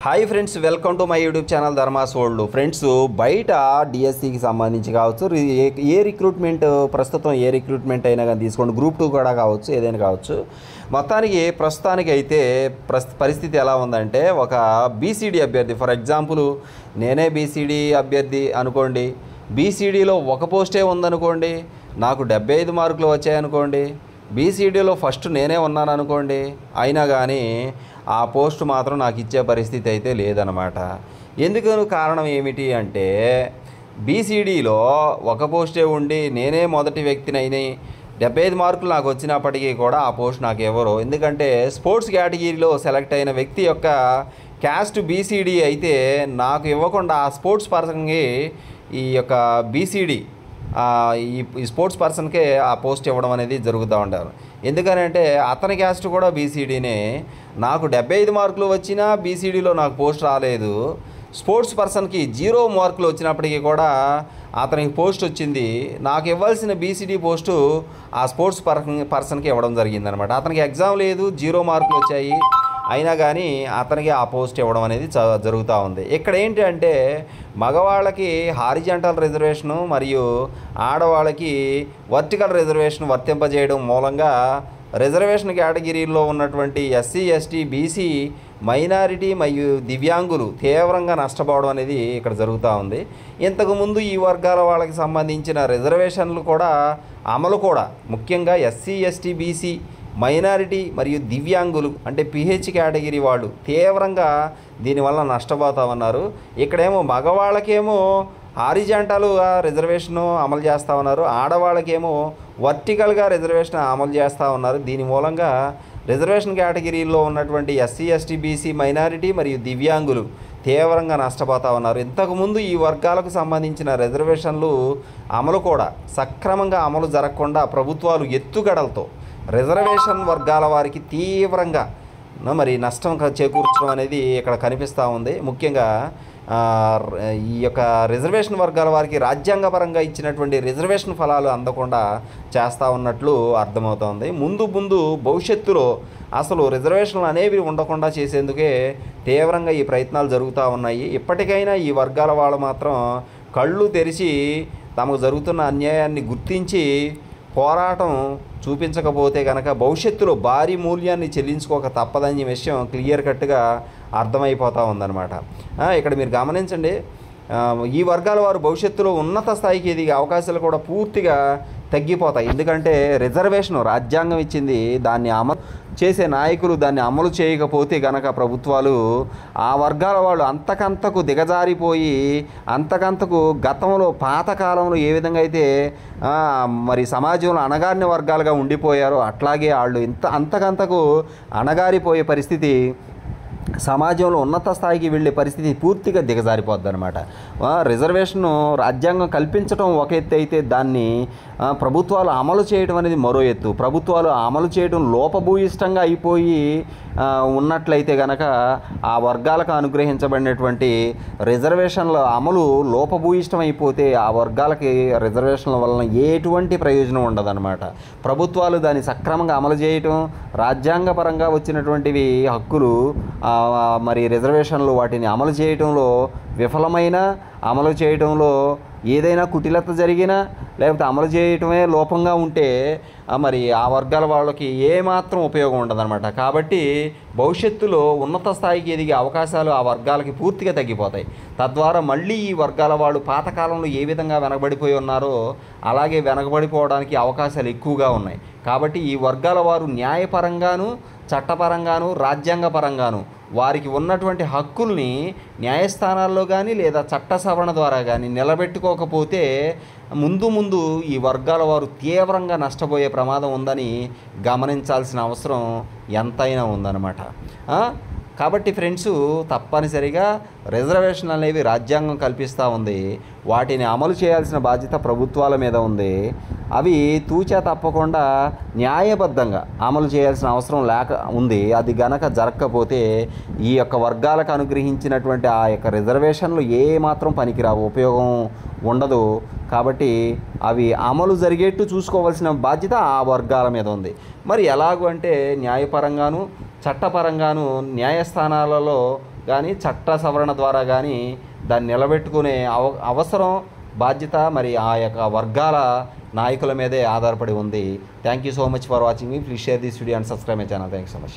Hi friends, welcome to my YouTube channel Dharma's world. Friends, బయట డిఎస్సికి సంబంధించి కావచ్చు, ఏ రిక్రూట్మెంట్ ప్రస్తుతం ఏ రిక్రూట్మెంట్ అయినా కానీ తీసుకోండి, గ్రూప్ 2 కూడా కావచ్చు, ఏదైనా కావచ్చు. మొత్తానికి ప్రస్తుతానికి అయితే పరిస్థితి ఎలా ఉందంటే, ఒక బీసీడీ అభ్యర్థి, ఫర్ ఎగ్జాంపుల్ నేనే బీసీడీ అభ్యర్థి అనుకోండి, బీసీడీలో ఒక పోస్టే ఉందనుకోండి, నాకు 75 మార్కులు వచ్చాయనుకోండి, బీసీడీలో ఫస్ట్ నేనే ఉన్నాను అనుకోండి, అయినా కానీ ఆ పోస్ట్ మాత్రం నాకు ఇచ్చే పరిస్థితి అయితే లేదనమాట. ఎందుకు కారణం ఏమిటి అంటే, బీసీడీలో ఒక పోస్టే ఉండి నేనే మొదటి వ్యక్తినైనా 75 మార్కులు నాకు వచ్చినప్పటికీ కూడా ఆ పోస్ట్ నాకు ఎవరు. ఎందుకంటే స్పోర్ట్స్ కేటగిరీలో సెలెక్ట్ అయిన వ్యక్తి యొక్క క్యాస్ట్ బీసీడీ అయితే నాకు ఇవ్వకుండా ఆ స్పోర్ట్స్ పర్సన్కి ఈ యొక్క బీసీడీ ఈ స్పోర్ట్స్ పర్సన్కే ఆ పోస్ట్ ఇవ్వడం అనేది జరుగుతూ ఉంటారు. ఎందుకనంటే అతని క్యాస్ట్ కూడా బీసీడీనే, నాకు 75 మార్కులు వచ్చినా బీసీడీలో నాకు పోస్ట్ రాలేదు, స్పోర్ట్స్ పర్సన్కి 0 మార్కులు వచ్చినప్పటికీ కూడా అతనికి పోస్ట్ వచ్చింది, నాకు ఇవ్వాల్సిన బీసీడీ పోస్టు ఆ స్పోర్ట్స్ పర్సన్కి ఇవ్వడం జరిగిందనమాట. అతనికి ఎగ్జామ్ లేదు, 0 మార్కులు వచ్చాయి, అయినా కానీ అతనికి ఆ పోస్ట్ ఇవ్వడం అనేది జరుగుతూ ఉంది. ఇక్కడ ఏంటి అంటే, మగవాళ్ళకి హారిజాంటల్ రిజర్వేషను మరియు ఆడవాళ్ళకి వర్టికల్ రిజర్వేషన్ వర్తింపజేయడం మూలంగా రిజర్వేషన్ కేటగిరీలో ఉన్నటువంటి ఎస్సీ, ఎస్టీ, బీసీ, మైనారిటీ మరియు దివ్యాంగులు తీవ్రంగా నష్టపోవడం అనేది ఇక్కడ జరుగుతూ ఉంది. ఇంతకుముందు ఈ వర్గాల వాళ్ళకి సంబంధించిన రిజర్వేషన్లు కూడా అమలు కూడా ముఖ్యంగా ఎస్సీ, ఎస్టీ, బీసీ, మైనారిటీ మరియు దివ్యాంగులు అంటే పిహెచ్ కేటగిరీ వాళ్ళు తీవ్రంగా దీనివల్ల నష్టపోతా ఉన్నారు. ఇక్కడేమో మగవాళ్ళకేమో హారిజాంటల్గా రిజర్వేషను అమలు చేస్తూ ఉన్నారు, ఆడవాళ్ళకేమో వర్టికల్గా రిజర్వేషన్ అమలు చేస్తూ ఉన్నారు. దీని మూలంగా రిజర్వేషన్ కేటగిరీలో ఉన్నటువంటి ఎస్సీ, ఎస్టీ, బీసీ, మైనారిటీ మరియు దివ్యాంగులు తీవ్రంగా నష్టపోతూ ఉన్నారు. ఇంతకుముందు ఈ వర్గాలకు సంబంధించిన రిజర్వేషన్లు అమలు కూడా సక్రమంగా అమలు జరగకుండా ప్రభుత్వాలు ఎత్తుగడలతో రిజర్వేషన్ వర్గాల వారికి తీవ్రంగా మరి నష్టం చేకూర్చడం అనేది ఇక్కడ కనిపిస్తూ ఉంది. ముఖ్యంగా ఈ యొక్క రిజర్వేషన్ వర్గాల వారికి రాజ్యాంగపరంగా ఇచ్చినటువంటి రిజర్వేషన్ ఫలాలు అందకుండా చేస్తూ ఉన్నట్లు అర్థమవుతోంది. ముందు భవిష్యత్తులో అసలు రిజర్వేషన్లు అనేవి ఉండకుండా చేసేందుకే తీవ్రంగా ఈ ప్రయత్నాలు జరుగుతూ ఉన్నాయి. ఇప్పటికైనా ఈ వర్గాల వాళ్ళు మాత్రం కళ్ళు తెరిచి తమకు జరుగుతున్న అన్యాయాన్ని గుర్తించి పోరాటం చూపించకపోతే కనుక భవిష్యత్తులో భారీ మూల్యాన్ని చెల్లించుకోక తప్పదని విషయం క్లియర్ కట్గా అర్థమైపోతూ ఉందన్నమాట. ఇక్కడ మీరు గమనించండి, ఈ వర్గాల వారు భవిష్యత్తులో ఉన్నత స్థాయికి ఎదిగే అవకాశాలు కూడా పూర్తిగా తగ్గిపోతాయి. ఎందుకంటే రిజర్వేషన్ రాజ్యాంగం ఇచ్చింది, దాన్ని అమలు చేసే నాయకులు దాన్ని అమలు చేయకపోతే గనక ప్రభుత్వాలు ఆ వర్గాల వాళ్ళు అంతకంతకు దిగజారిపోయి అంతకంతకు గతంలో పాతకాలంలో ఏ విధంగా అయితే మరి సమాజంలో అణగారిన వర్గాలుగా ఉండిపోయారో అట్లాగే వాళ్ళు అంతకంతకు అణగారిపోయే పరిస్థితి, సమాజంలో ఉన్నత స్థాయికి వెళ్ళే పరిస్థితి పూర్తిగా దిగజారిపోద్ది అనమాట. రిజర్వేషన్ను రాజ్యాంగం కల్పించడం ఒక ఎత్తు అయితే దాన్ని ప్రభుత్వాలు అమలు చేయడం అనేది మరో ఎత్తు. ప్రభుత్వాలు అమలు చేయడం లోపభూయిష్టంగా అయిపోయి ఉన్నట్లయితే కనుక ఆ వర్గాలకు అనుగ్రహించబడినటువంటి రిజర్వేషన్ల అమలు లోపభూయిష్టం అయిపోతే ఆ వర్గాలకి రిజర్వేషన్ల వలన ఎటువంటి ప్రయోజనం ఉండదన్నమాట. ప్రభుత్వాలు దాన్ని సక్రమంగా అమలు చేయటం, రాజ్యాంగపరంగా వచ్చినటువంటివి హక్కులు మరి రిజర్వేషన్లు వాటిని అమలు చేయటంలో విఫలమైన, అమలు చేయటంలో ఏదైనా కుటిలత జరిగినా లేకపోతే అమలు చేయటమే లోపంగా ఉంటే మరి ఆ వర్గాల వాళ్ళకి ఏమాత్రం ఉపయోగం ఉండదన్నమాట. కాబట్టి భవిష్యత్తులో ఉన్నత స్థాయికి ఎదిగే అవకాశాలు ఆ వర్గాలకి పూర్తిగా తగ్గిపోతాయి. తద్వారా మళ్ళీ ఈ వర్గాల వాళ్ళు పాతకాలంలో ఏ విధంగా వెనకబడిపోయి ఉన్నారో అలాగే వెనకబడిపోవడానికి అవకాశాలు ఎక్కువగా ఉన్నాయి. కాబట్టి ఈ వర్గాల వారు న్యాయపరంగాను, చట్టపరంగాను, రాజ్యాంగపరంగాను వారికి ఉన్నటువంటి హక్కుల్ని న్యాయస్థానాల్లో కానీ లేదా చట్ట సవరణ ద్వారా కానీ నిలబెట్టుకోకపోతే ముందు ఈ వర్గాల వారు తీవ్రంగా నష్టపోయే ప్రమాదం ఉందని గమనించాల్సిన అవసరం ఎంతైనా ఉందన్నమాట. కాబట్టి ఫ్రెండ్స్, తప్పనిసరిగా రిజర్వేషన్ అనేవి రాజ్యాంగం కల్పిస్తూ ఉంది, వాటిని అమలు చేయాల్సిన బాధ్యత ప్రభుత్వాల మీద ఉంది. అవి తూచా తప్పకుండా న్యాయబద్ధంగా అమలు చేయాల్సిన అవసరం ఉంది. అది గనక జరగకపోతే ఈ యొక్క వర్గాలకు అనుగ్రహించినటువంటి ఆ యొక్క రిజర్వేషన్లు ఏమాత్రం పనికిరావు, ఉపయోగం ఉండదు. కాబట్టి అవి అమలు జరిగేట్టు చూసుకోవాల్సిన బాధ్యత ఆ వర్గాల మీద ఉంది. మరి ఎలాగూ అంటే న్యాయపరంగాను చట్టపరంగాను న్యాయస్థానాలలో కానీ చట్ట సవరణ ద్వారా కానీ దాన్ని నిలబెట్టుకునే అవసరం, బాధ్యత మరి ఆ యొక్క వర్గాల నాయకుల మీదే ఆధారపడి ఉంది. Thank you so much for watching me. Please share this video and subscribe my channel. Thank you so much.